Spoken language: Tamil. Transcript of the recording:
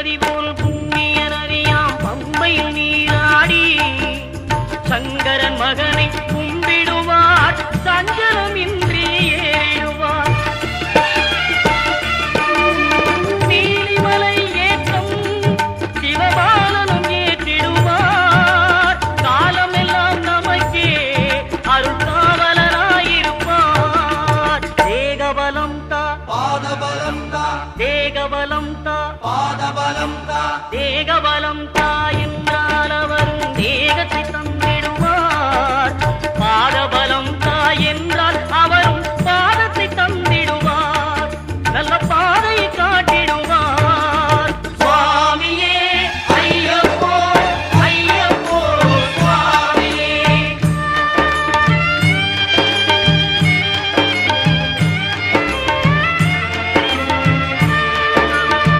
நதி போல் புண்ணிய நதியாம் பம்பையில் நீராடி சங்கரன் மகனை கும்பிடுவார் சஞ்சலமின்றி ஏறிடுவார். நீலிமலை ஏற்றம் சிவபாலனும் ஏற்றிடுவார். காலமெல்லாம் நமக்கே அருள்காவலராயிருப்பார். தேகபலம் தா பாதபலம் தா தேகபலம் தா பாதபலம் தா தேகபலம் தா